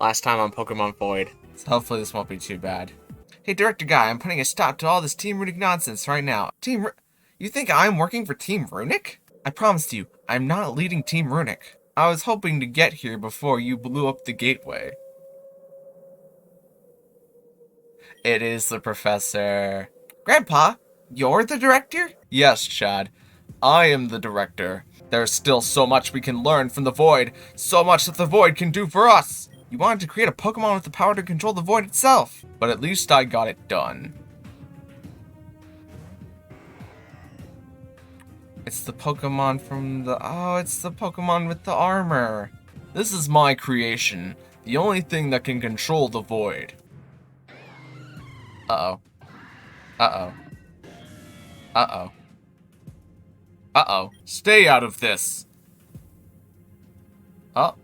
last time on Pokemon Void. So hopefully this won't be too bad. Hey, Director Guy, I'm putting a stop to all this Team Runic nonsense right now. You think I'm working for Team Runic? I promised you, I'm not leading Team Runic. I was hoping to get here before you blew up the gateway. It is the professor. Grandpa, you're the director? Yes, Chad. I am the director. There's still so much we can learn from the Void. So much that the Void can do for us. You wanted to create a Pokemon with the power to control the Void itself. But at least I got it done. It's the Pokemon from the... Oh, it's the Pokemon with the armor. This is my creation. The only thing that can control the Void. Uh-oh. Uh-oh. Uh-oh. Uh-oh. Stay out of this! Oh.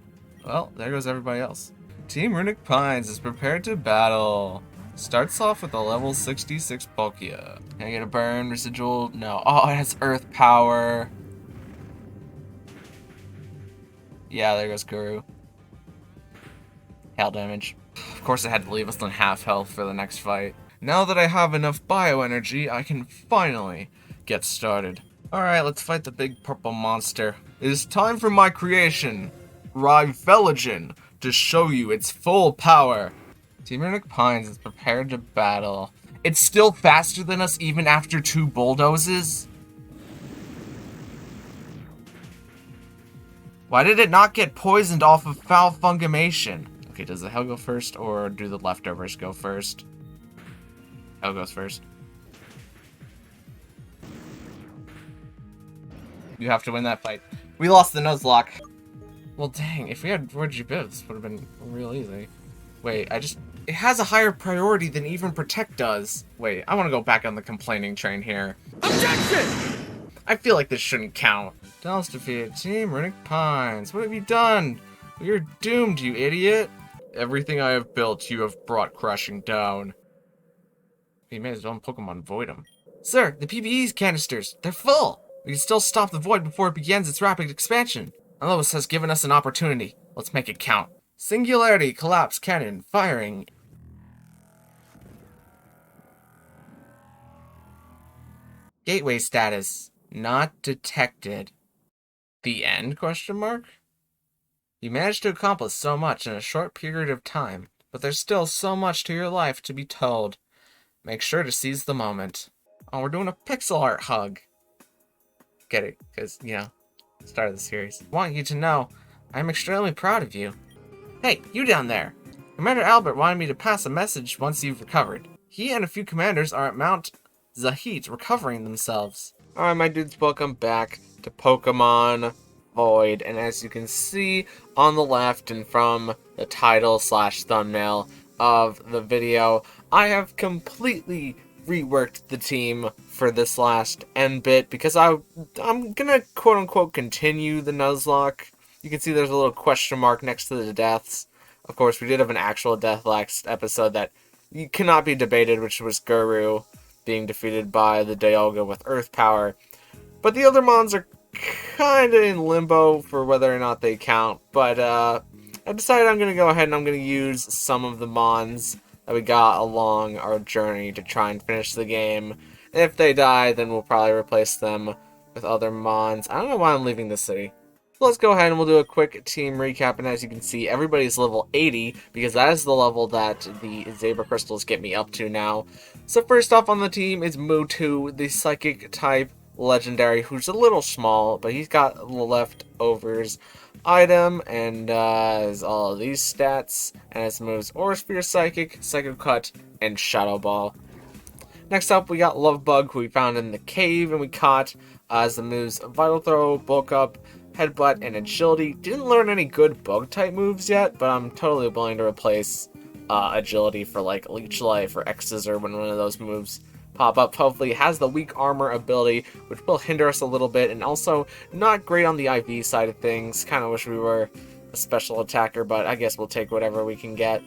Well, there goes everybody else. Team Runic Pines is prepared to battle. Starts off with a level 66 Palkia. Can I get a burn? Residual? No. Oh, it has Earth Power. Yeah, there goes Guru. Hail damage. Of course it had to leave us on half health for the next fight. Now that I have enough bioenergy, I can finally get started. Alright, let's fight the big purple monster. It is time for my creation, Riveligen, to show you its full power. Team Runic Pines is prepared to battle. It's still faster than us even after 2 bulldozes? Why did it not get poisoned off of foul fungimation? Okay, does the hell go first or do the leftovers go first? Hell goes first. You have to win that fight. We lost the Nuzlocke. Well, dang, if we had Reggie this would have been real easy. Wait, it has a higher priority than even Protect does. Wait, I want to go back on the complaining train here. Objection! I feel like this shouldn't count. Dallas defeated Team Runic Pines. What have you done? You're doomed, you idiot. Everything I have built, you have brought crashing down. He made his own Pokemon void him. Sir, the PvE's canisters, they're full. We can still stop the Void before it begins its rapid expansion. Alois has given us an opportunity. Let's make it count. Singularity, collapse, cannon, firing. Gateway status. Not detected. The end, question mark? You managed to accomplish so much in a short period of time, but there's still so much to your life to be told. Make sure to seize the moment. Oh, we're doing a pixel art hug. Get it? Because, you know, start of the series. I want you to know, I'm extremely proud of you. Hey, you down there! Commander Albert wanted me to pass a message once you've recovered. He and a few commanders are at Mount Zahit recovering themselves. Alright, my dudes, welcome back to Pokemon Void. And as you can see on the left and from the title / thumbnail of the video, I have completely reworked the team for this last end bit because I'm gonna quote-unquote continue the Nuzlocke. You can see there's a little question mark next to the deaths. Of course, we did have an actual death last episode that cannot be debated, which was Guru being defeated by the Dialga with Earth Power. But the other mons are kinda in limbo for whether or not they count. But I decided I'm gonna go ahead and I'm gonna use some of the mons that we got along our journey to try and finish the game. And if they die, then we'll probably replace them with other mons. I don't know why I'm leaving the city. So let's go ahead and we'll do a quick team recap. And as you can see, everybody's level 80, because that is the level that the Zebra Crystals get me up to now. So first off on the team is Mewtwo, the Psychic type Legendary, who's a little small, but he's got the leftovers item, and has all of these stats, and his moves Aura Sphere, Psychic, Psycho Cut, and Shadow Ball. Next up, we got Love Bug, who we found in the cave, and we caught as the moves Vital Throw, Bulk Up, Headbutt, and Agility. Didn't learn any good Bug-type moves yet, but I'm totally willing to replace Agility for, like, Leech Life or X-Scissor when one of those moves pop up. Hopefully it has the weak armor ability, which will hinder us a little bit, and also not great on the IV side of things. Kind of wish we were a special attacker, but I guess we'll take whatever we can get.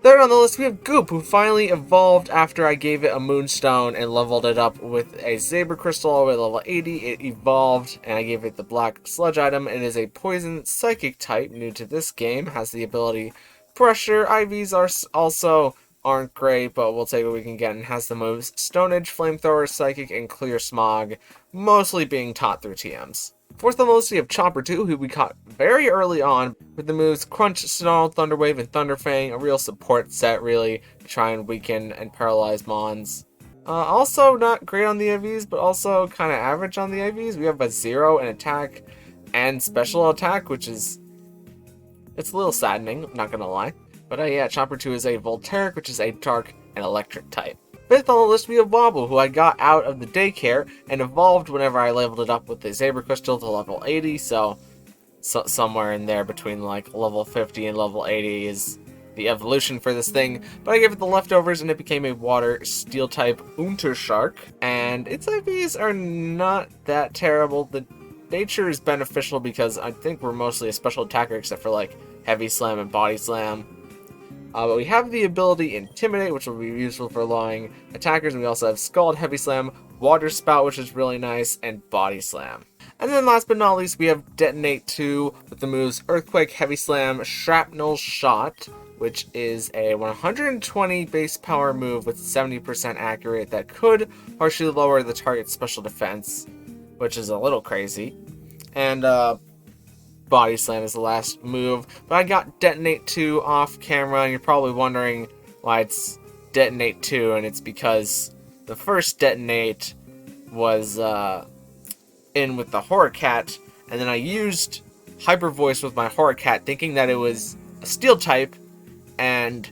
Third on the list, we have Goop, who finally evolved after I gave it a Moonstone and leveled it up with a Zebra Crystal all the way to level 80. It evolved, and I gave it the Black Sludge item. It is a Poison Psychic type, new to this game, has the ability Pressure IVs are also aren't great, but we'll take what we can get, and has the moves Stone Edge, Flamethrower, Psychic, and Clear Smog, mostly being taught through TMs. Fourth on the list, we have Chomper 2, who we caught very early on with the moves Crunch, Snarl, Thunderwave, and Thunderfang, a real support set, really, to try and weaken and paralyze Mons. Also not great on the IVs, but also kind of average on the IVs. We have a 0 in attack and special attack, which is... it's a little saddening, I'm not gonna lie. But yeah, Chomper 2 is a Voltaic, which is a Dark and Electric type. Fifth on the list, we have Wobble, who I got out of the daycare and evolved whenever I leveled it up with the Saber Crystal to level 80, so somewhere in there between like level 50 and level 80 is the evolution for this thing. But I gave it the leftovers and it became a Water Steel type Untershark, and its IVs are not that terrible. The nature is beneficial because I think we're mostly a special attacker except for like Heavy Slam and Body Slam. But we have the ability Intimidate, which will be useful for allowing attackers, and we also have Scald, Heavy Slam, Water Spout, which is really nice, and Body Slam. And then last but not least, we have Detonate 2 with the moves Earthquake, Heavy Slam, Shrapnel Shot, which is a 120 base power move with 70% accurate that could partially lower the target's special defense, which is a little crazy. And Body Slam is the last move, but I got Detonate 2 off camera, and you're probably wondering why it's Detonate 2, and it's because the first Detonate was in with the Horror Cat, and then I used Hyper Voice with my Horror Cat, thinking that it was a Steel type, and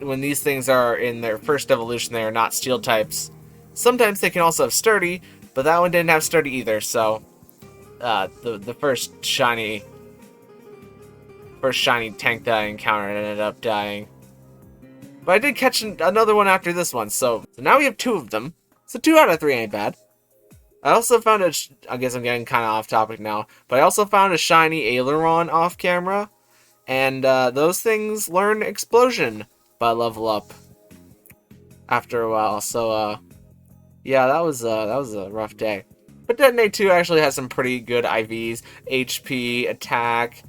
when these things are in their first evolution, they are not Steel types. Sometimes they can also have Sturdy, but that one didn't have Sturdy either, so... the first shiny tank that I encountered ended up dying. But I did catch another one after this one, so now we have 2 of them. So 2 out of 3 ain't bad. I also found I guess I'm getting kind of off topic now, but I also found a shiny Aileron off camera, and those things learn Explosion by level up after a while. So yeah, that was a rough day. But Detonate 2 actually has some pretty good IVs. HP, attack,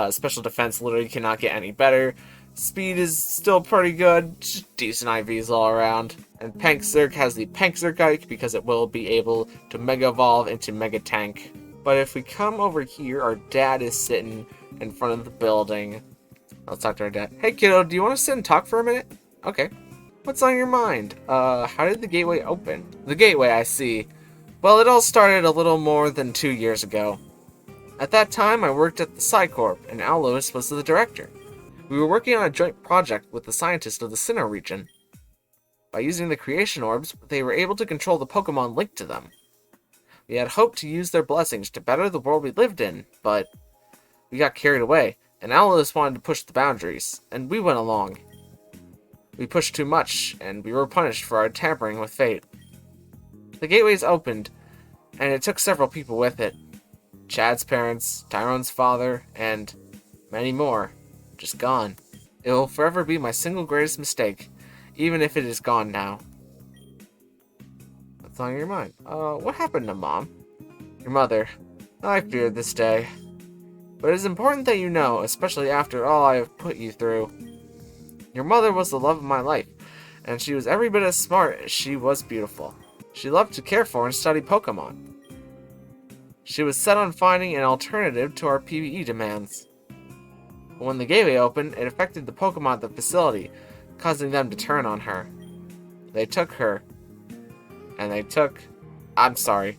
special defense literally cannot get any better. Speed is still pretty good, just decent IVs all around. And Pankzerk has the Pankzerk Ike because it will be able to Mega Evolve into Mega Tank. But if we come over here, our dad is sitting in front of the building. Let's talk to our dad. Hey kiddo, do you want to sit and talk for a minute? Okay. What's on your mind? How did the gateway open? The gateway, I see. Well, it all started a little more than 2 years ago. At that time, I worked at the Psycorp, and Alois was the director. We were working on a joint project with the scientists of the Sinnoh region. By using the creation orbs, they were able to control the Pokémon linked to them. We had hoped to use their blessings to better the world we lived in, but we got carried away, and Alois wanted to push the boundaries, and we went along. We pushed too much, and we were punished for our tampering with fate. The gateways opened, and it took several people with it. Chad's parents, Tyrone's father, and many more. Just gone. It will forever be my single greatest mistake, even if it is gone now. What's on your mind? What happened to Mom? Your mother. I feared this day. But it is important that you know, especially after all I have put you through. Your mother was the love of my life, and she was every bit as smart as she was beautiful. She loved to care for and study Pokémon. She was set on finding an alternative to our PvE demands. But when the gateway opened, it affected the Pokémon at the facility, causing them to turn on her. They took her. And they took... I'm sorry.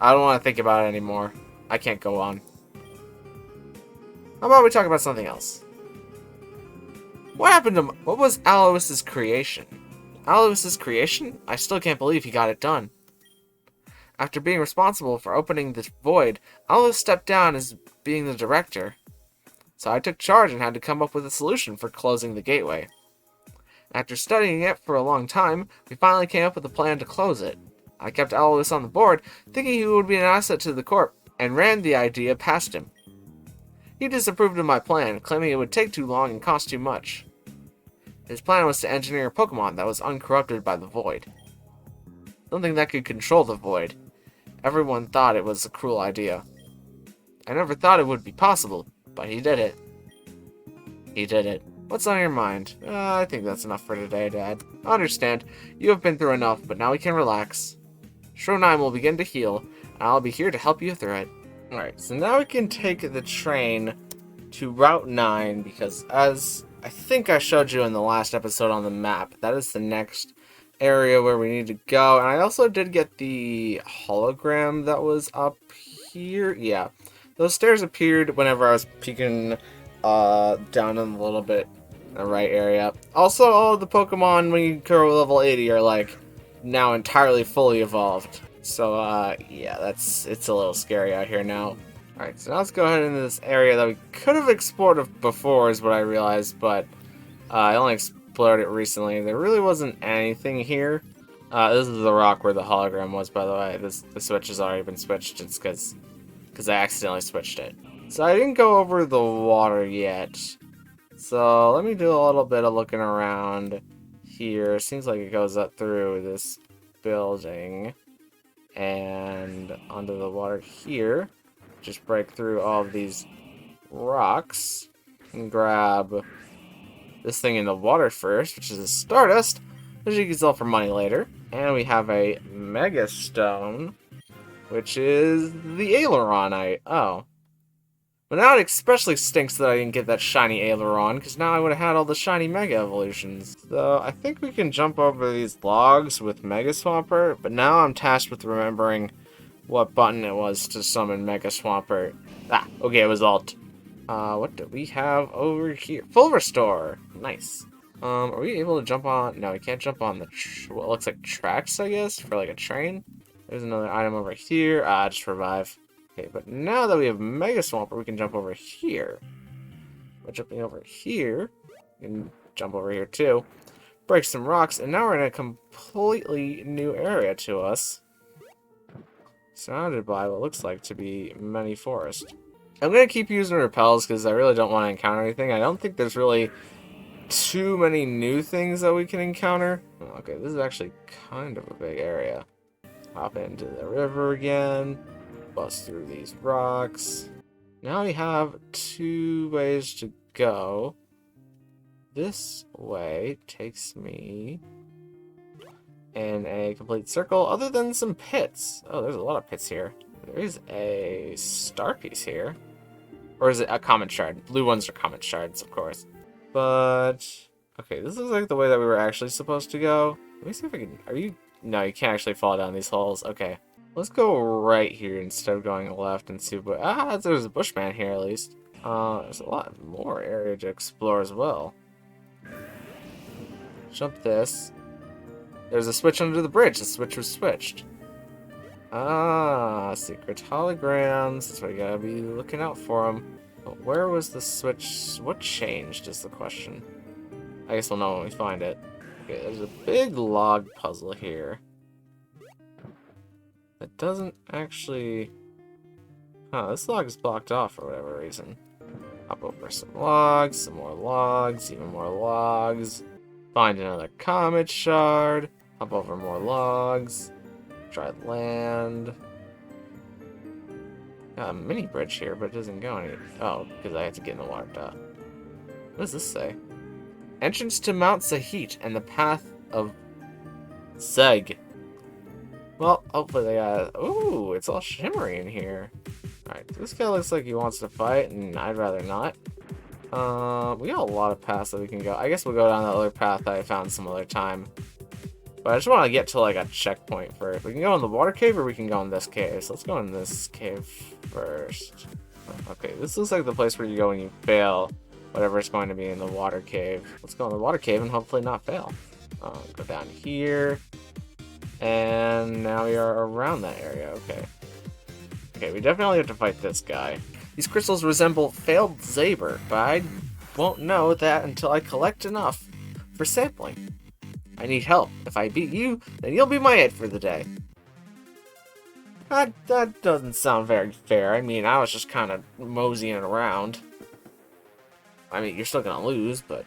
I don't want to think about it anymore. I can't go on. How about we talk about something else? What happened to... What was Alois's creation? Alois's creation? I still can't believe he got it done. After being responsible for opening the void, Alois stepped down as being the director. So I took charge and had to come up with a solution for closing the gateway. After studying it for a long time, we finally came up with a plan to close it. I kept Alois on the board, thinking he would be an asset to the Corp, and ran the idea past him. He disapproved of my plan, claiming it would take too long and cost too much. His plan was to engineer a Pokemon that was uncorrupted by the Void. Something that could control the Void. Everyone thought it was a cruel idea. I never thought it would be possible, but he did it. You did it. What's on your mind? I think that's enough for today, Dad. I understand. You have been through enough, but now we can relax. Shrow 9 will begin to heal, and I'll be here to help you through it. Alright, so now we can take the train to Route 9, because as I think I showed you in the last episode on the map, that is the next area where we need to go. And I also did get the hologram that was up here. Yeah, those stairs appeared whenever I was peeking down in a little bit in the right area. Also, all of the Pokemon when you go level 80 are like now entirely fully evolved. So yeah, it's a little scary out here now. Alright, so now let's go ahead into this area that we could have explored before is what I realized, but I only explored it recently. There really wasn't anything here. This is the rock where the hologram was, by the way. The switch has already been switched. It's because I accidentally switched it. So I didn't go over the water yet. So let me do a little bit of looking around here. Seems like it goes up through this building and onto the water here. Just break through all of these rocks and grab this thing in the water first, which is a Stardust, which you can sell for money later. And we have a Mega Stone, which is the Aileronite. Oh. But now it especially stinks that I didn't get that shiny Aileron, because now I would have had all the shiny Mega Evolutions. So I think we can jump over these logs with Mega Swampert, but now I'm tasked with remembering what button it was to summon Mega Swampert. Ah, okay, it was Alt. What do we have over here? Full Restore! Nice. Are we able to jump on? No, we can't jump on the, what looks like tracks, I guess, for like a train. There's another item over here. Just revive. Okay, but now that we have Mega Swampert, we can jump over here. By jumping over here, we can jump over here too. Break some rocks, and now we're in a completely new area to us. Surrounded by what looks like to be many forests. I'm going to keep using repels because I really don't want to encounter anything. I don't think there's really too many new things that we can encounter. Okay, this is actually kind of a big area. Hop into the river again. Bust through these rocks. Now we have 2 ways to go. This way takes me in a complete circle, other than some pits. Oh, there's a lot of pits here. There is a star piece here. Or is it a common shard? Blue ones are common shards, of course. But, okay, this looks like the way that we were actually supposed to go. Let me see if I can, are you, no, you can't actually fall down these holes. Okay, let's go right here instead of going left and see what, there's a bushman here at least. There's a lot more area to explore as well. Jump this. There's a switch under the bridge. The switch was switched. Secret holograms. That's why you gotta be looking out for them. But where was the switch? What changed is the question. I guess we'll know when we find it. Okay, there's a big log puzzle here. That doesn't actually... this log is blocked off for whatever reason. Hop over some more logs, even more logs. Find another comet shard. Hop over more logs. Dry land. Got a mini bridge here, but it doesn't go any. Oh, because I have to get in the water. Duh. What does this say? Entrance to Mount Sahit and the path of Zeg. Well, hopefully they ooh, it's all shimmery in here. Alright, this guy looks like he wants to fight, and I'd rather not. We got a lot of paths that we can go. I guess we'll go down that other path that I found some other time. But I just want to get to like a checkpoint first. We can go in the water cave or we can go in this cave. So let's go in this cave first. Okay, this looks like the place where you go when you fail whatever's going to be in the water cave. Let's go in the water cave and hopefully not fail. Go down here. And now we are around that area. Okay. Okay, we definitely have to fight this guy. These crystals resemble failed Zaber, but I won't know that until I collect enough for sampling. I need help. If I beat you, then you'll be my aide for the day. That doesn't sound very fair. I mean, I was just kind of moseying around. I mean, you're still gonna lose, but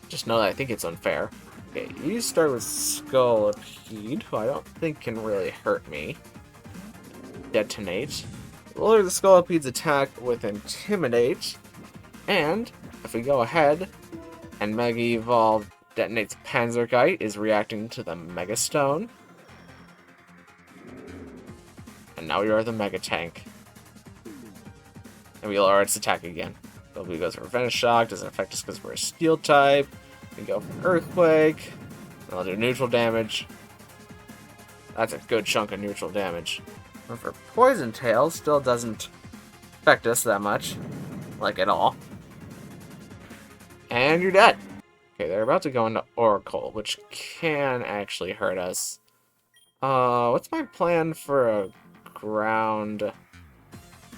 just know that I think it's unfair. Okay, you start with Scolipede, who I don't think can really hurt me. Detonate. Lower the Scolipede's attack with Intimidate. And if we go ahead and Mega Evolve detonates Panzerkite, is reacting to the Mega Stone. And now we are the Mega Tank. And we lower its attack again. Goku goes for Venice Shock, doesn't affect us because we're a Steel type. We go for Earthquake. And I'll do neutral damage. That's a good chunk of neutral damage. And for Poison Tail, still doesn't affect us that much. Like, at all. And you're dead. Okay, they're about to go into Oracle, which can actually hurt us. What's my plan for a ground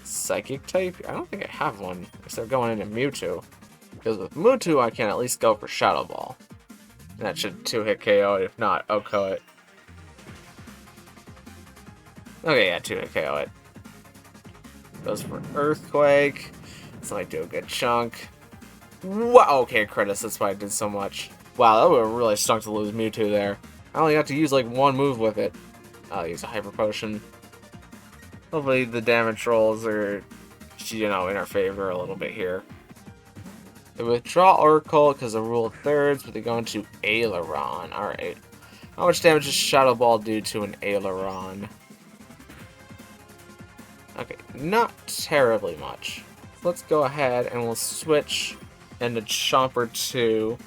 psychic type? I don't think I have one, except going into Mewtwo. Because with Mewtwo, I can at least go for Shadow Ball. And that should 2-hit KO it, if not, OHKO it. Okay, yeah, 2-hit KO it. Goes for Earthquake. This might do a good chunk. Wow, okay, Critus, that's why I did so much. Wow, that would have really stunk to lose Mewtwo there. I only got to use like one move with it. I'll use a Hyper Potion. Hopefully the damage rolls are, you know, in our favor a little bit here. They withdraw Oracle because of Rule of Thirds, but they go into Aileron. Alright. How much damage does Shadow Ball do to an Aileron? Okay, not terribly much. So let's go ahead and we'll switch into Chomper 2.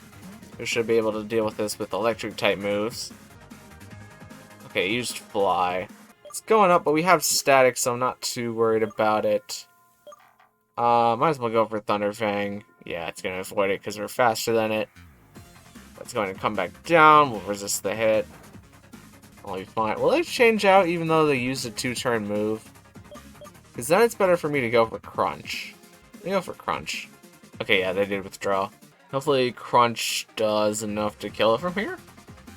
We should be able to deal with this with electric type moves. Okay, used Fly. It's going up, but we have Static, so I'm not too worried about it. Might as well go for Thunder Fang. Yeah, it's going to avoid it because we're faster than it. It's going to come back down. We'll resist the hit. I'll be fine. Will they change out even though they used a 2-turn move? Because then it's better for me to go for Crunch. Let me go for Crunch. Okay, yeah, they did withdraw. Hopefully Crunch does enough to kill it from here.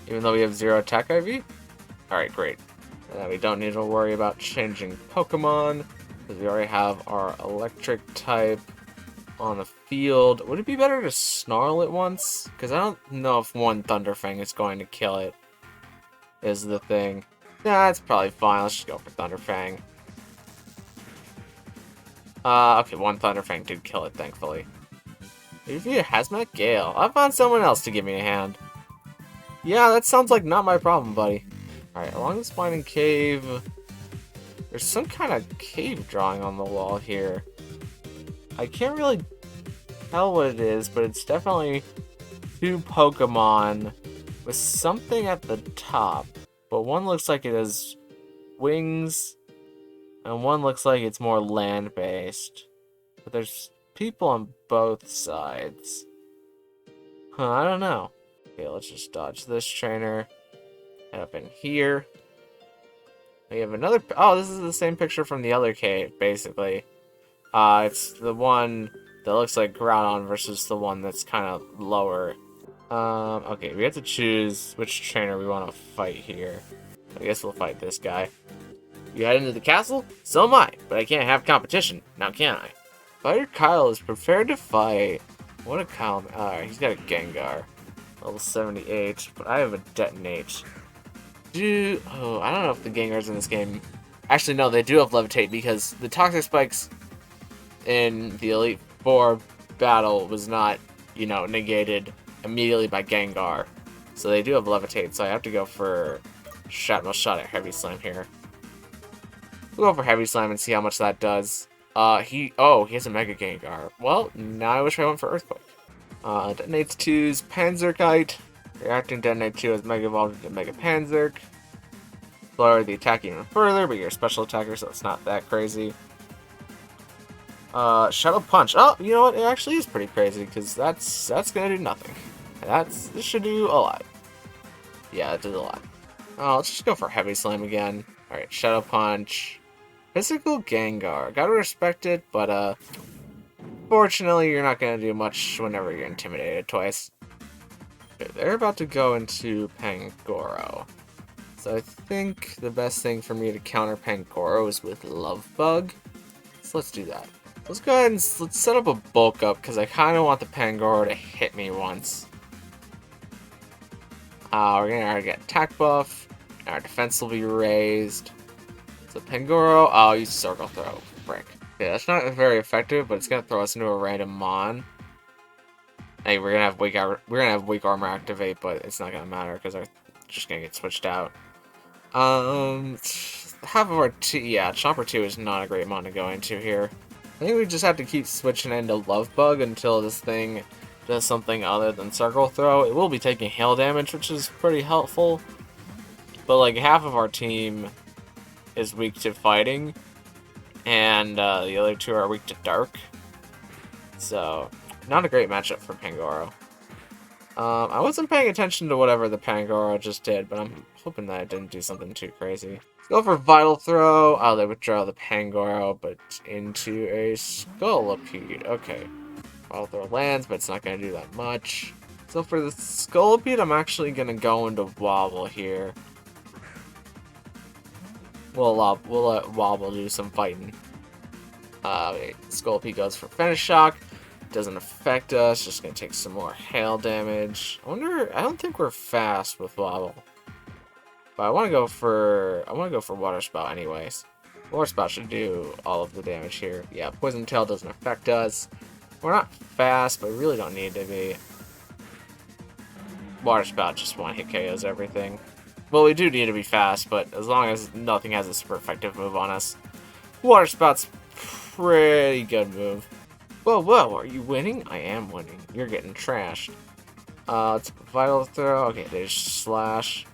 Even though we have 0 attack IV. Alright, great. We don't need to worry about changing Pokemon. Because we already have our electric type on the field. Would it be better to Snarl it once? Because I don't know if one Thunderfang is going to kill it. Is the thing. Nah, it's probably fine. Let's just go for Thunderfang. Okay, one Thunderfang did kill it, thankfully. Maybe a Hazmat Gale. I found someone else to give me a hand. Yeah, that sounds like not my problem, buddy. Alright, along this winding cave, there's some kind of cave drawing on the wall here. I can't really tell what it is, but it's definitely 2 Pokemon with something at the top. But one looks like it has wings, and one looks like it's more land-based. But there's people on both sides. Huh, I don't know. Okay, let's just dodge this trainer. Head up in here. We have another... Oh, this is the same picture from the other cave, basically. It's the one that looks like Groudon versus the one that's kind of lower. Okay, we have to choose which trainer we want to fight here. I guess we'll fight this guy. You head into the castle? So am I, but I can't have competition, now can I? Fighter Kyle is prepared to fight. What a Kyle... Alright, he's got a Gengar. Level 78, but I have a Detonate. Oh, I don't know if the Gengars in this game... Actually, no, they do have Levitate, because the Toxic Spikes in the Elite Four battle was not, you know, negated immediately by Gengar. So they do have Levitate, so I have to go for Shatmo Shot at Heavy Slam here. We'll go for Heavy Slam and see how much that does. He has a Mega Gengar. Well, now I wish I went for Earthquake. Detonates 2's Panzerkite. Reacting Detonate 2 as Mega Evolved into Mega Panzerk. Lower the attack even further, but you're a special attacker, so it's not that crazy. Shadow Punch. Oh, you know what? It actually is pretty crazy, because that's gonna do nothing. This should do a lot. Yeah, it did a lot. Oh, let's just go for Heavy Slam again. Alright, Shadow Punch. Physical Gengar. Gotta respect it, but, fortunately, you're not gonna do much whenever you're intimidated twice. Okay, they're about to go into Pangoro. So I think the best thing for me to counter Pangoro is with Love Bug. So let's do that. Let's go ahead and let's set up a bulk up, because I kind of want the Pangoro to hit me once. We're gonna get attack buff. Our defense will be raised. So Pangoro, I'll use Circle Throw. Frick. Yeah, that's not very effective, but it's gonna throw us into a random Mon. Hey, we're gonna have weak armor activate, but it's not gonna matter because they're just gonna get switched out. Half of our yeah, Chopper 2 is not a great mon to go into here. I think we just have to keep switching into Love Bug until this thing does something other than Circle Throw. It will be taking hail damage, which is pretty helpful. But like half of our team is weak to fighting, and the other two are weak to Dark. So, not a great matchup for Pangoro. I wasn't paying attention to whatever the Pangoro just did, but I'm hoping that it didn't do something too crazy. Let's go for Vital Throw. Oh, they withdraw the Pangoro, but into a Scolipede. Okay. Vital Throw lands, but it's not going to do that much. So for the Scolipede, I'm actually going to go into Wobble here. We'll let Wobble do some fighting. Scolipede goes for Finish Shock. Doesn't affect us, just gonna take some more hail damage. I don't think we're fast with Wobble. But I wanna go for Water Spout anyways. Water Spout should do all of the damage here. Yeah, Poison Tail doesn't affect us. We're not fast, but we really don't need to be. Water Spout just one hit KOs everything. Well, we do need to be fast, but as long as nothing has a super effective move on us. Water Spout's pretty good move. Whoa, are you winning? I am winning. You're getting trashed. It's Vital Throw. Okay, there's Slash.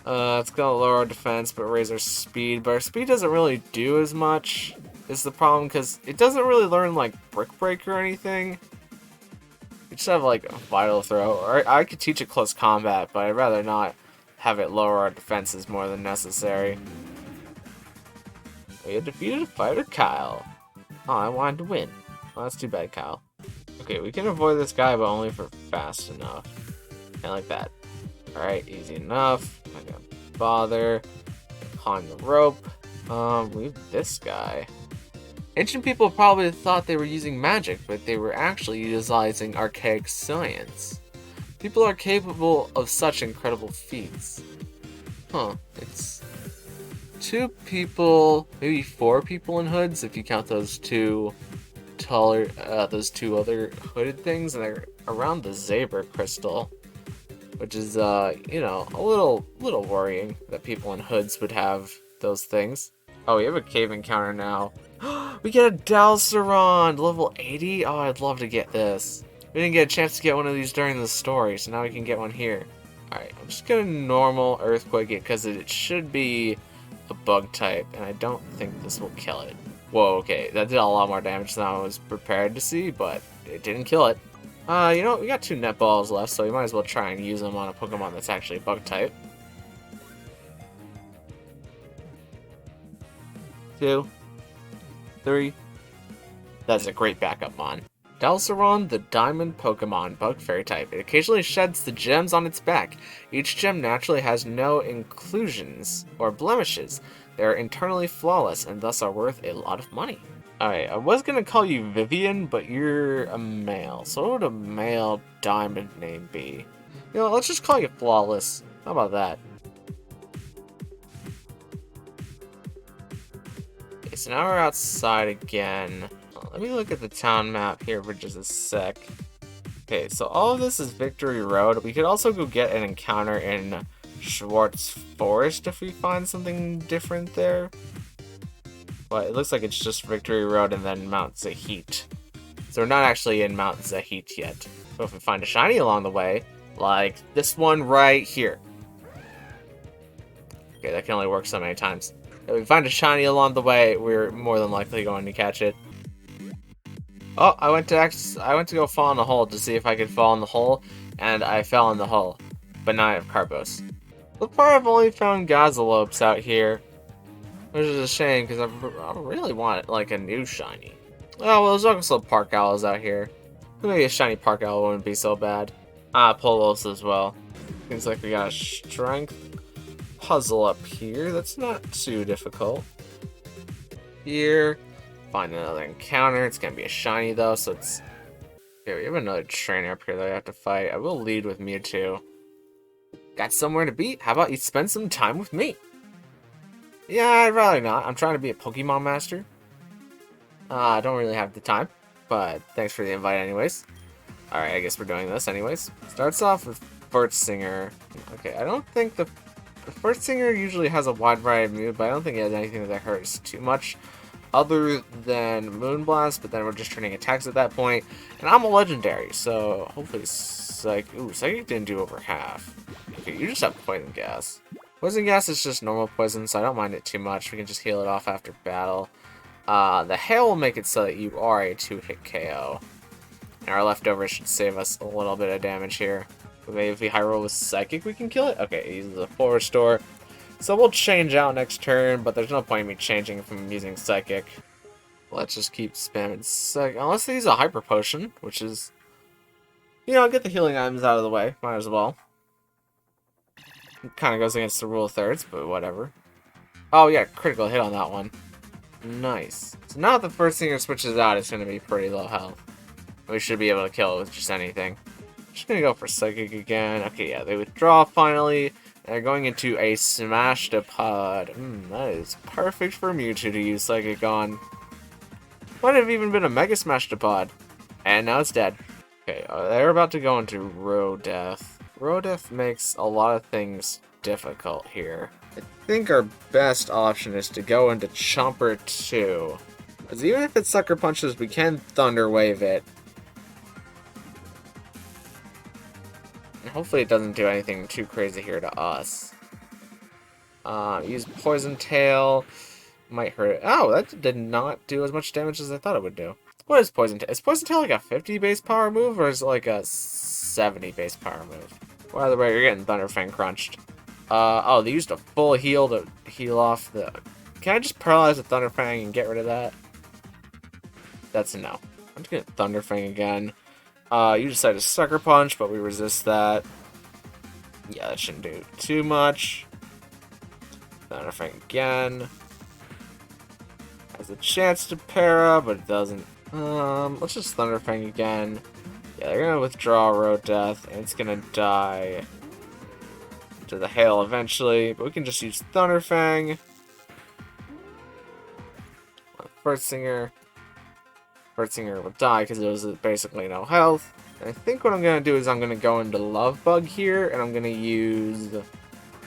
It's gonna lower our defense, but raise our speed. But our speed doesn't really do as much, is the problem, because it doesn't really learn, like, Brick Break or anything. We just have, like, a Vital Throw. Or I could teach it Close Combat, but I'd rather not have it lower our defenses more than necessary. We have defeated Fighter Kyle. Oh, I wanted to win. Well, that's too bad, Kyle. Okay, we can avoid this guy, but only for fast enough. And like that. Alright, easy enough. Not gonna bother. Climb the rope. Leave this guy. Ancient people probably thought they were using magic, but they were actually utilizing archaic science. People are capable of such incredible feats. Huh, it's 2 people, maybe 4 people in hoods if you count those two other hooded things, and they're around the Zebra Crystal, which is you know, a little worrying that people in hoods would have those things. Oh, we have a cave encounter now. We get a Dalceron, level 80. Oh, I'd love to get this. We didn't get a chance to get one of these during the story, so now we can get one here. Alright, I'm just gonna normal Earthquake it because it should be a bug type, and I don't think this will kill it. Whoa, okay, that did a lot more damage than I was prepared to see, but it didn't kill it. You know, we got 2 net balls left, so we might as well try and use them on a Pokemon that's actually a bug type. 2, 3. That's a great backup mon. Dalceron, the Diamond Pokemon, Bug Fairy type. It occasionally sheds the gems on its back. Each gem naturally has no inclusions or blemishes. They are internally flawless and thus are worth a lot of money. Alright, I was gonna call you Vivian, but you're a male. So what would a male diamond name be? You know, let's just call you Flawless. How about that? Okay, so now we're outside again. Let me look at the town map here for just a sec. Okay, so all of this is Victory Road. We could also go get an encounter in Schwartz Forest if we find something different there. But it looks like it's just Victory Road and then Mount Zahit. So we're not actually in Mount Zahit yet. But if we find a shiny along the way, like this one right here. Okay, that can only work so many times. If we find a shiny along the way, we're more than likely going to catch it. Oh, I went to go fall in the hole to see if I could fall in the hole, and I fell in the hole. But now I have Carbos. So far, I've only found Gazalopes out here, which is a shame because I really want like a new shiny. Oh well, there's also Park Owls out here. Maybe a shiny Park Owl wouldn't be so bad. Polos as well. Seems like we got a Strength puzzle up here. That's not too difficult. Here. Find another encounter. It's gonna be a shiny though, so it's. Okay, we have another trainer up here that I have to fight. I will lead with Mewtwo. Got somewhere to be? How about you spend some time with me? Yeah, I'd rather not. I'm trying to be a Pokemon master. I don't really have the time, but thanks for the invite anyways. Alright, I guess we're doing this anyways. Starts off with First Singer. Okay, I don't think the First Singer usually has a wide variety of moves, but I don't think it has anything that hurts too much other than Moonblast, but then we're just turning attacks at that point. And I'm a Legendary, so hopefully Psychic didn't do over half. Okay, you just have Poison Gas. Poison Gas is just normal poison, so I don't mind it too much. We can just heal it off after battle. The Hail will make it so that you are a 2-hit KO. And our leftovers should save us a little bit of damage here. Maybe if we high roll with Psychic, we can kill it? Okay, he uses a full restore. So we'll change out next turn, but there's no point in me changing if I'm using Psychic. Let's just keep spamming Psychic. Unless they use a Hyper Potion, which is... You know, get the healing items out of the way. Might as well. It kind of goes against the rule of thirds, but whatever. Oh yeah, critical hit on that one. Nice. So now that the First Singer switches out, it's going to be pretty low health. We should be able to kill it with just anything. Just going to go for Psychic again. Okay, yeah, they withdraw finally. And they're going into a Smashtopod. That is perfect for Mewtwo to use Psychic on. Might have even been a Mega Smashtopod. And now it's dead. Okay, they're about to go into Rodeth. Rodeth makes a lot of things difficult here. I think our best option is to go into Chomper 2. Because even if it Sucker Punches, we can Thunder Wave it. And hopefully it doesn't do anything too crazy here to us. Use Poison Tail. Might hurt it. Oh, that did not do as much damage as I thought it would do. What is Poison Tail? Is Poison Tail like a 50 base power move, or is it like a 70 base power move? By the way, you're getting Thunderfang crunched. Oh, they used a full heal to heal off the... Can I just paralyze the Thunderfang and get rid of that? That's a no. I'm just gonna Thunderfang again. You decide to Sucker Punch, but we resist that. Yeah, that shouldn't do too much. Thunderfang again. Has a chance to para, but it doesn't. Let's just Thunderfang again. Yeah, they're gonna withdraw Rodeth, and it's gonna die to the Hail eventually, but we can just use Thunderfang. First Singer will die because it was basically no health. And I think what I'm gonna do is I'm gonna go into Love Bug here, and I'm gonna use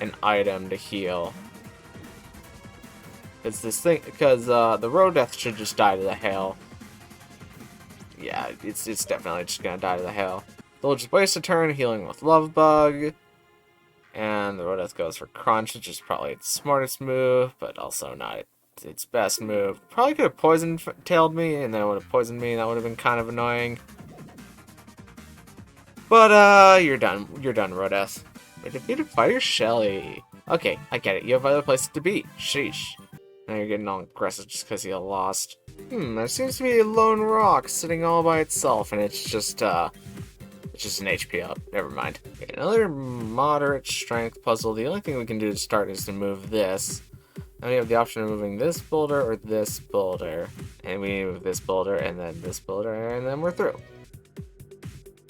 an item to heal. It's this thing because the Rodeth should just die to the Hail. Yeah, it's definitely just gonna die to the Hail. They'll just waste a turn healing with Love Bug. And the Rodeth goes for Crunch, which is probably its smartest move, but also not its best move. Probably could have poison-tailed me, and then it would have poisoned me, and that would have been kind of annoying. But, you're done. You're done, Rodeth. We defeated Fire Shelly. Okay, I get it. You have other places to be. Sheesh. Now you're getting all aggressive just because you lost. There seems to be a lone rock sitting all by itself, and it's just an HP up. Never mind. Okay, another moderate strength puzzle. The only thing we can do to start is to move this. Now we have the option of moving this boulder or this boulder. And we move this boulder and then this boulder, and then we're through.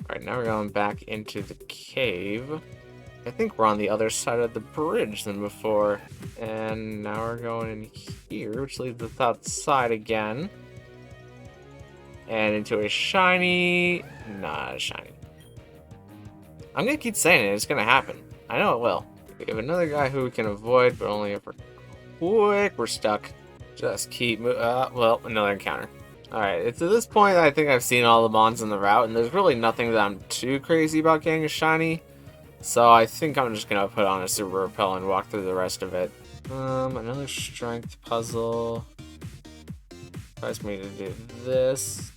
Alright, now we're going back into the cave. I think we're on the other side of the bridge than before. And now we're going in here, which leads us outside again. And into a shiny... Not a shiny. I'm gonna keep saying it, it's gonna happen. I know it will. We have another guy who we can avoid, but only if we're quick. We're stuck. Just keep moving. Well, another encounter. Alright, to this point, I think I've seen all the mons in the route, and there's really nothing that I'm too crazy about getting a shiny. So I think I'm just gonna put on a Super Repel and walk through the rest of it. Another strength puzzle. Tries me to do this.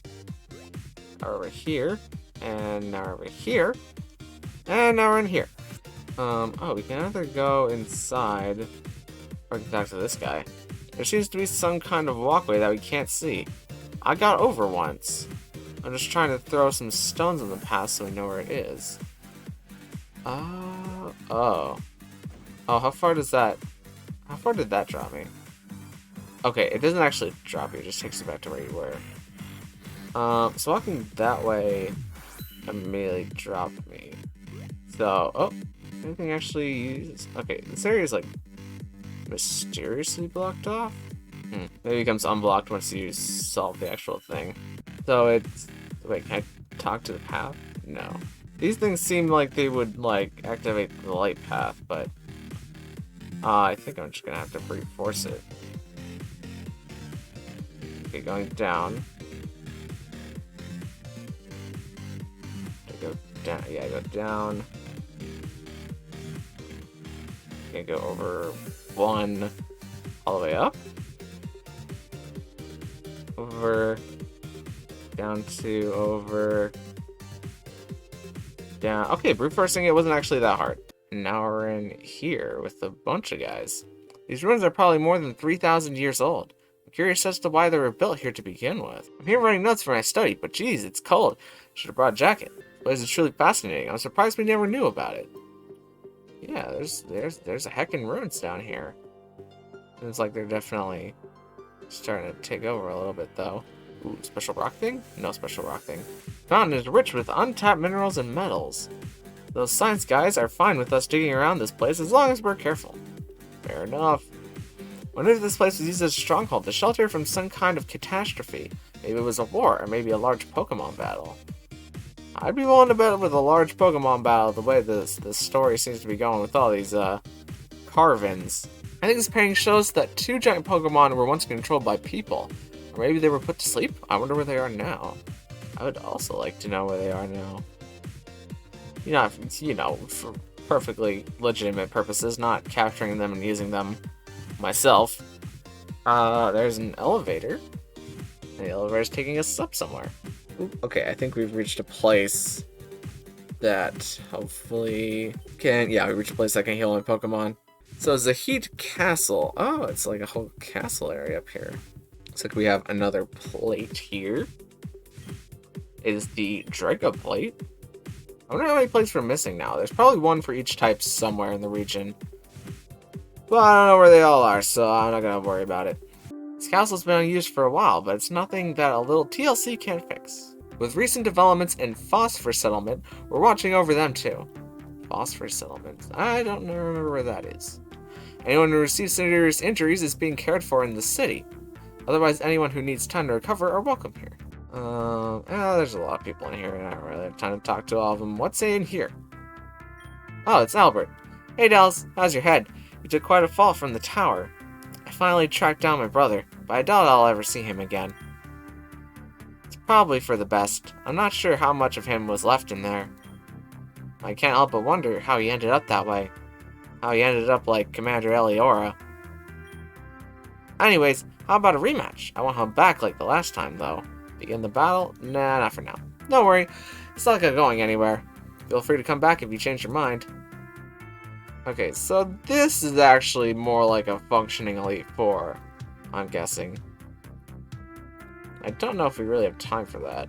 Now we're over here. And now we're over here. And now we're in here. Oh, we can either go inside or get back to this guy. There seems to be some kind of walkway that we can't see. I got over once. I'm just trying to throw some stones in the path so we know where it is. Oh, how far did that drop me? Okay, it doesn't actually drop you, it just takes you back to where you were. So walking that way immediately dropped me. So, anything actually used? Okay, this area is like mysteriously blocked off? Maybe it becomes unblocked once you solve the actual thing. So it's... Wait, can I talk to the path? No. These things seem like they would, like, activate the light path, but... I think I'm just gonna have to brute force it. Okay, going down. Go down, yeah, go down. Okay, go over 1, all the way up. Over, down to, over, down. Okay, brute forcing it wasn't actually that hard. Now we're in here with a bunch of guys. These ruins are probably more than 3,000 years old. I'm curious as to why they were built here to begin with. I'm here running notes for my study, but geez, it's cold. Should have brought a jacket. This place is truly fascinating. I'm surprised we never knew about it. Yeah, there's a heckin' ruins down here. Seems like they're definitely starting to take over a little bit, though. Ooh, special rock thing? No special rock thing. Mountain is rich with untapped minerals and metals. Those science guys are fine with us digging around this place as long as we're careful. Fair enough. Wonder if this place was used as a stronghold to shelter from some kind of catastrophe. Maybe it was a war, or maybe a large Pokemon battle. I'd be willing to bet with a large Pokemon battle the way this story seems to be going with all these carvings. I think this painting shows that 2 giant Pokemon were once controlled by people. Or maybe they were put to sleep? I wonder where they are now. I would also like to know where they are now. You know, for perfectly legitimate purposes, not capturing them and using them myself. There's an elevator. The elevator's taking us up somewhere. Okay, I think we've reached a place that hopefully can... Yeah, we reached a place that can heal my Pokemon. So it's a Heat Castle. Oh, it's like a whole castle area up here. Looks like we have another plate here. It is the Draco plate. I wonder how many plates we're missing now. There's probably one for each type somewhere in the region. But I don't know where they all are, so I'm not going to worry about it. This castle's been unused for a while, but it's nothing that a little TLC can't fix. With recent developments in Phosphor Settlement, we're watching over them too. Phosphor Settlement. I don't remember where that is. Anyone who receives serious injuries is being cared for in the city. Otherwise, anyone who needs time to recover are welcome here. There's a lot of people in here, and I don't really have time to talk to all of them. What's in here? Oh, it's Albert. Hey, Dallas, how's your head? You took quite a fall from the tower. I finally tracked down my brother, but I doubt I'll ever see him again. It's probably for the best. I'm not sure how much of him was left in there. I can't help but wonder how he ended up that way. How he ended up like Commander Eliora. Anyways, how about a rematch? I want him back like the last time, though. Begin the battle? Nah, not for now. Don't worry, it's not going anywhere. Feel free to come back if you change your mind. Okay, so this is actually more like a functioning Elite Four, I'm guessing. I don't know if we really have time for that.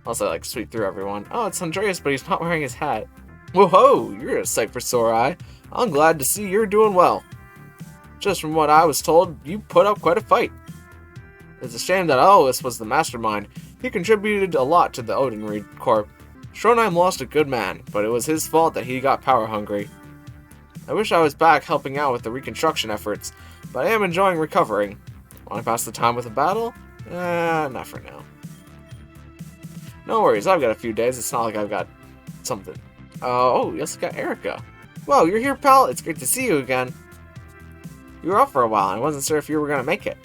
Unless I, like, sweep through everyone. Oh, it's Andreas, but he's not wearing his hat. Whoa-ho, you're a sight for sore eye. I'm glad to see you're doing well. Just from what I was told, you put up quite a fight. It's a shame that Alois was the mastermind. He contributed a lot to the Odin Corp. Schronheim lost a good man, but it was his fault that he got power hungry. I wish I was back helping out with the reconstruction efforts, but I am enjoying recovering. Want to pass the time with a battle? Not for now. No worries, I've got a few days. It's not like I've got something. Oh, you also got Erica. Whoa, you're here, pal? It's great to see you again. You were off for a while, and I wasn't sure if you were going to make it.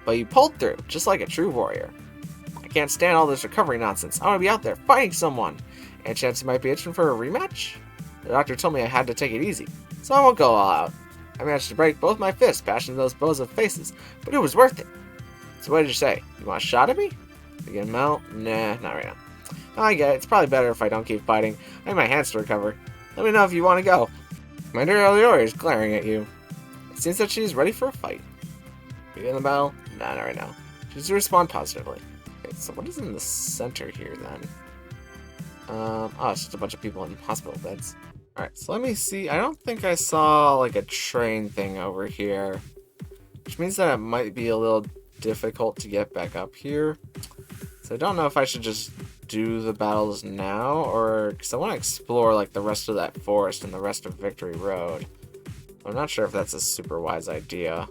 But you pulled through, just like a true warrior. I can't stand all this recovery nonsense. I want to be out there fighting someone. And chance you might be itching for a rematch? The doctor told me I had to take it easy, so I won't go all out. I managed to break both my fists bashing those bows of faces, but it was worth it. So what did you say? You want a shot at me? Begin melt? Nah, not right now. I get it. It's probably better if I don't keep fighting. I need my hands to recover. Let me know if you want to go. Commander Eliora is glaring at you. It seems that she's ready for a fight. Begin the battle? Nah, not right now. Choose to respond positively. Okay, so what is in the center here then? Oh, it's just a bunch of people in hospital beds. Alright, so let me see. I don't think I saw like a train thing over here, which means that it might be a little difficult to get back up here. So I don't know if I should just do the battles now, or because I want to explore like the rest of that forest and the rest of Victory Road. I'm not sure if that's a super wise idea.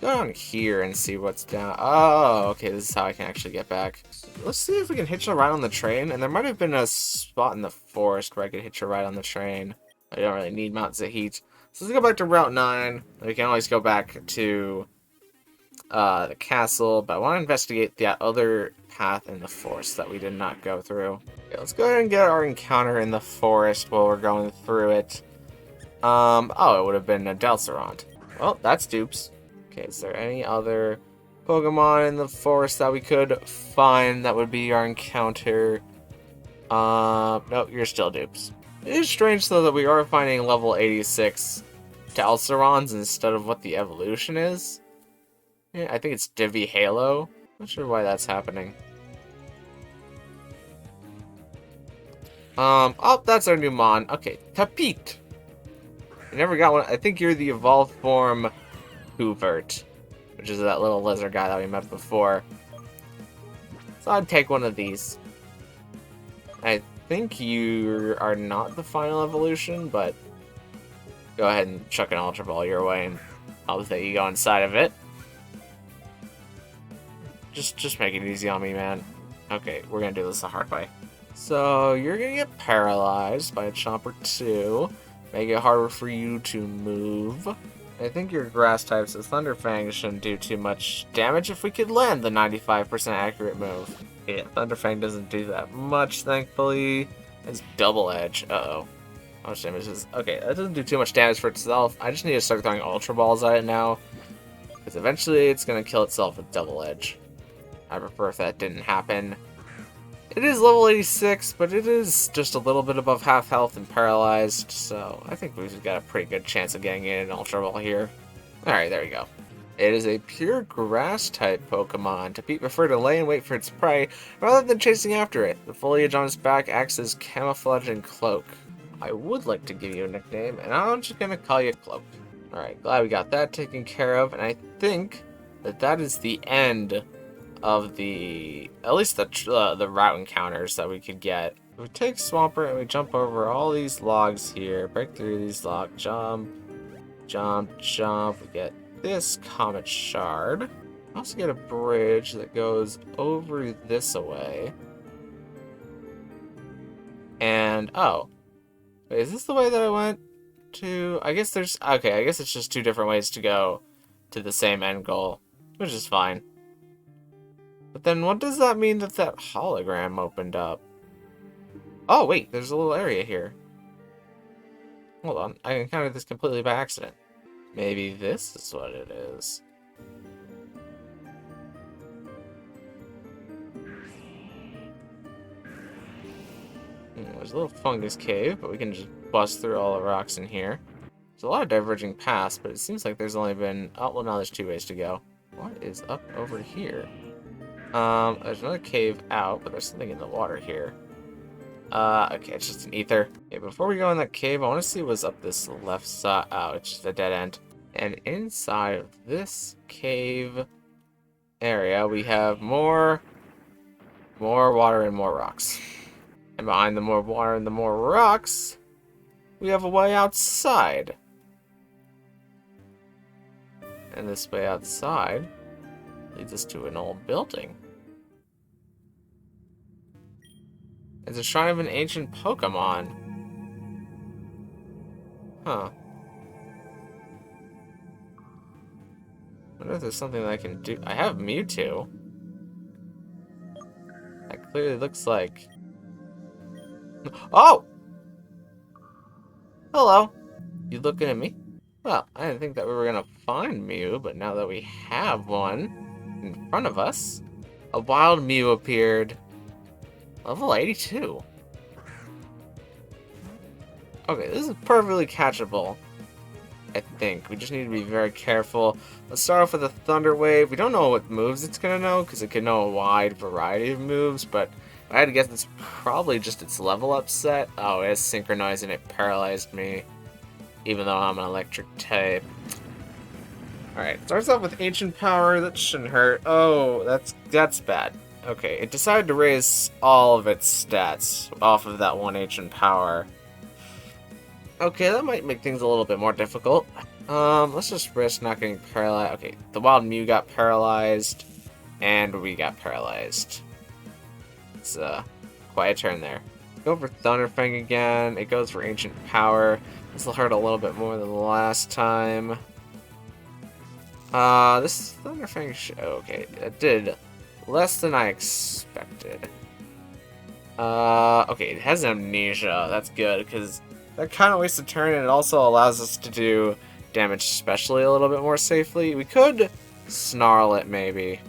Go down here and see what's down. Oh, okay, this is how I can actually get back. Let's see if we can hitch a ride on the train. And there might have been a spot in the forest where I could hitch a ride on the train. I don't really need Mount Zahit. So let's go back to Route 9. We can always go back to the castle, but I want to investigate that other path in the forest that we did not go through. Okay, let's go ahead and get our encounter in the forest while we're going through it. Oh, it would have been a Delcerant. Well, that's dupes. Okay, is there any other Pokemon in the forest that we could find that would be our encounter? No, you're still dupes. It is strange, though, that we are finding level 86 Delcerons instead of what the evolution is. Yeah, I think it's Divi Halo. Not sure why that's happening. Oh, that's our new Mon. Okay, Tapit. I never got one. I think you're the evolved form Hoovert, which is that little lizard guy that we met before. So I'd take one of these. I think you are not the final evolution, but go ahead and chuck an Ultra Ball your way, and I'll let you go inside of it. Just make it easy on me, man. Okay, we're gonna do this the hard way. So you're gonna get paralyzed by a Chomper 2. Make it harder for you to move. I think your grass type, so Thunderfang shouldn't do too much damage if we could land the 95% accurate move. Yeah, Thunderfang doesn't do that much, thankfully. It's Double Edge. Uh-oh. How much damage is... Okay, that doesn't do too much damage for itself. I just need to start throwing Ultra Balls at it now, because eventually it's going to kill itself with Double Edge. I prefer if that didn't happen. It is level 86, but it is just a little bit above half health and paralyzed, so I think we've got a pretty good chance of getting in an Ultra Ball here. Alright, there we go. It is a pure grass-type Pokemon. To prefer to lay and wait for its prey, rather than chasing after it. The foliage on its back acts as camouflage and cloak. I would like to give you a nickname, and I'm just going to call you Cloak. Alright, glad we got that taken care of, and I think that is the end of the, at least the route encounters that we could get. We take Swampert and we jump over all these logs here, break through these logs, jump, jump, jump. We get this Comet Shard. We also get a bridge that goes over this away. And, oh. Wait, is this the way that I went to? I guess there's, okay, I guess it's just two different ways to go to the same end goal, which is fine. But then what does that mean that that hologram opened up? Oh, wait, there's a little area here. Hold on, I encountered this completely by accident. Maybe this is what it is. There's a little fungus cave, but we can just bust through all the rocks in here. There's a lot of diverging paths, but it seems like there's only been... Oh, well, now there's two ways to go. What is up over here? There's another cave out, but there's something in the water here. Okay, it's just an ether. Okay, before we go in that cave, I want to see what's up this left side. Oh, it's just a dead end. And inside of this cave area, we have more water and more rocks. And behind the more water and the more rocks, we have a way outside. And this way outside leads us to an old building. It's a shrine of an ancient Pokemon. Huh. I wonder if there's something that I can do. I have Mewtwo. That clearly looks like... Oh! Hello. You looking at me? Well, I didn't think that we were gonna find Mew, but now that we have one in front of us, a wild Mew appeared. Level 82. Okay, this is perfectly catchable, I think. We just need to be very careful. Let's start off with a Thunder Wave. We don't know what moves it's gonna know, because it can know a wide variety of moves, but I had to guess it's probably just its level up set. Oh, it's synchronized and it paralyzed me, even though I'm an electric type. Alright, starts off with Ancient Power. That shouldn't hurt. Oh, that's bad. Okay, it decided to raise all of its stats off of that one Ancient Power. Okay, that might make things a little bit more difficult. Let's just risk not getting paralyzed. Okay, the wild Mew got paralyzed, and we got paralyzed. It's quite a turn there. Go for Thunderfang again. It goes for Ancient Power. This will hurt a little bit more than the last time. This Thunderfang okay, it did less than I expected. Okay, it has Amnesia. That's good, because that kind of wastes a turn, and it also allows us to do damage especially a little bit more safely. We could Snarl it, maybe.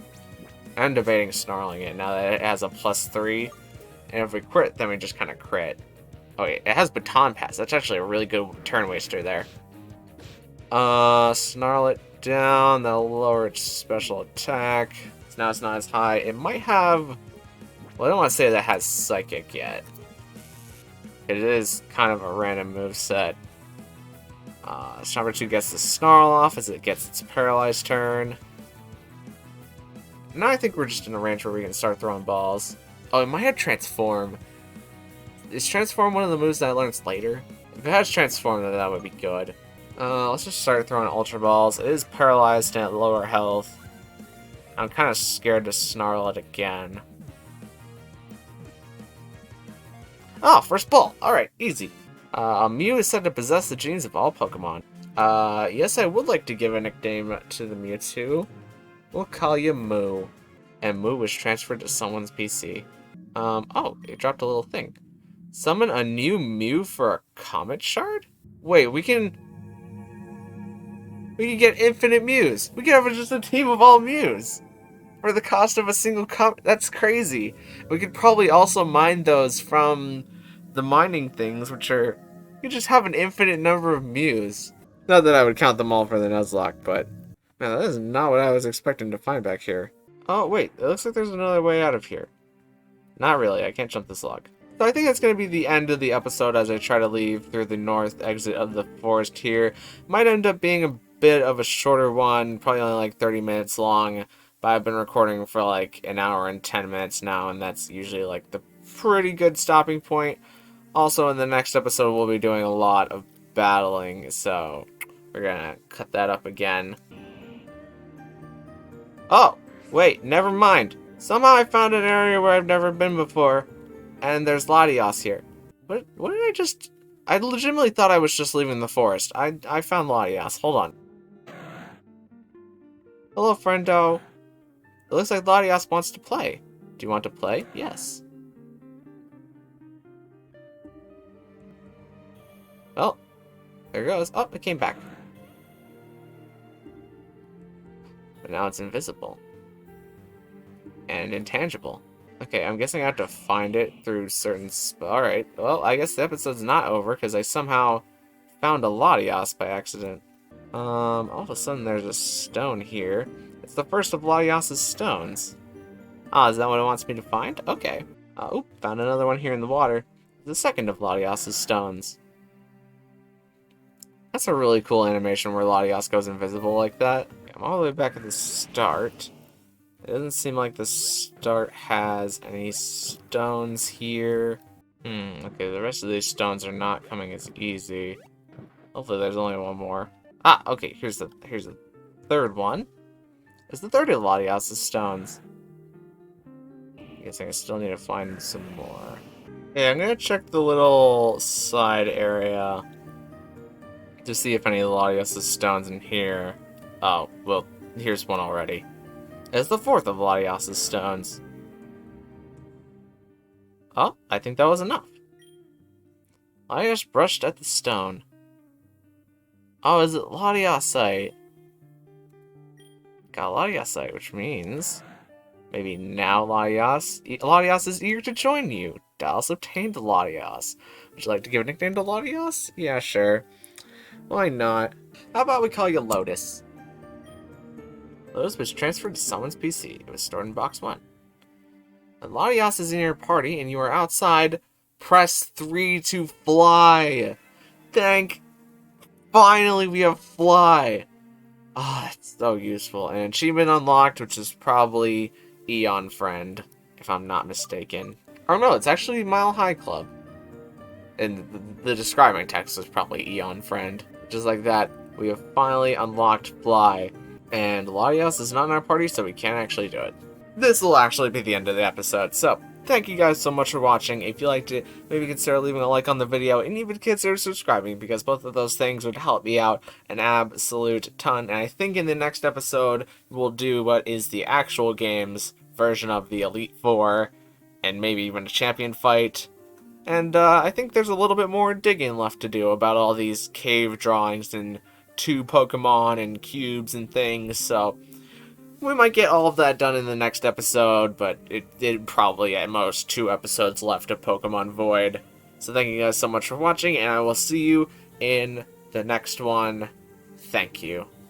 I'm debating Snarling it now that it has a +3. And if we crit, then we just kind of crit. Okay, it has Baton Pass. That's actually a really good turn waster there. Snarl it down. That'll lower its special attack. So now it's not as high. It might have... Well, I don't want to say that it has Psychic yet. It is kind of a random moveset. Number 2 gets the Snarl off as it gets its paralyzed turn. Now I think we're just in a range where we can start throwing balls. Oh, it might have Transform. Is Transform one of the moves that it learns later? If it has Transform, then that would be good. Let's just start throwing Ultra Balls. It is paralyzed and at lower health. I'm kind of scared to Snarl it again. Oh, first ball. Alright, easy. Mew is said to possess the genes of all Pokemon. Yes, I would like to give a nickname to the Mewtwo. We'll call you Moo. And Moo was transferred to someone's PC. Oh, it dropped a little thing. Summon a new Mew for a Comet Shard? Wait, we can get infinite Mews. We can have just a team of all Mews. For the cost of a single Comet. That's crazy. We could probably also mine those from the mining things, which are... You just have an infinite number of Mews. Not that I would count them all for the Nuzlocke, but... Man, that is not what I was expecting to find back here. Oh, wait. It looks like there's another way out of here. Not really. I can't jump this log. So I think that's going to be the end of the episode as I try to leave through the north exit of the forest here. Might end up being a bit of a shorter one, probably only like 30 minutes long. But I've been recording for like an hour and 10 minutes now, and that's usually like the pretty good stopping point. Also, in the next episode, we'll be doing a lot of battling, so we're going to cut that up again. Oh, wait, never mind. Somehow I found an area where I've never been before, and there's Latias here. What did I just... I legitimately thought I was just leaving the forest. I found Latias. Hold on. Hello, friendo. It looks like Latias wants to play. Do you want to play? Yes. Well, there it goes. Oh, it came back. But now it's invisible. And intangible. Okay, I'm guessing I have to find it through certain... Alright, well, I guess the episode's not over, because I somehow found a Latias by accident. All of a sudden there's a stone here. It's the first of Latias' stones. Ah, is that what it wants me to find? Okay. Oh, found another one here in the water. The second of Latias' stones. That's a really cool animation where Latias goes invisible like that. Okay, I'm all the way back at the start. It doesn't seem like the start has any stones here. Okay, the rest of these stones are not coming as easy. Hopefully there's only one more. Ah, okay, here's the third one. It's the third of Latias' stones. I guess I still need to find some more. Okay, I'm gonna check the little side area to see if any of Latias' stones in here. Oh, well, here's one already. It's the fourth of Latias' stones. Oh, I think that was enough. Latias brushed at the stone. Oh, is it Latiasite? Got Latiasite, which means maybe now Latias is eager to join you. Dallas obtained Latias. Would you like to give a nickname to Latias? Yeah, sure. Why not? How about we call you Lotus? Lotus was transferred to someone's PC. It was stored in box 1. When Latias is in your party and you are outside, press 3 to fly. Finally we have fly. Ah, oh, it's so useful. An achievement unlocked, which is probably Eon Friend, if I'm not mistaken. Or no, it's actually Mile High Club. And the describing text is probably Eon Friend. Just like that we have finally unlocked Fly, and Latias is not in our party, so we can't actually do it. This will actually be the end of the episode, so thank you guys so much for watching. If you liked it, maybe consider leaving a like on the video, and even consider subscribing, because both of those things would help me out an absolute ton. And I think in the next episode, we'll do what is the actual game's version of the Elite Four, and maybe even a champion fight. And I think there's a little bit more digging left to do about all these cave drawings and 2 Pokemon and cubes and things, so we might get all of that done in the next episode, but it probably at most 2 episodes left of Pokemon Void. So thank you guys so much for watching, and I will see you in the next one. Thank you.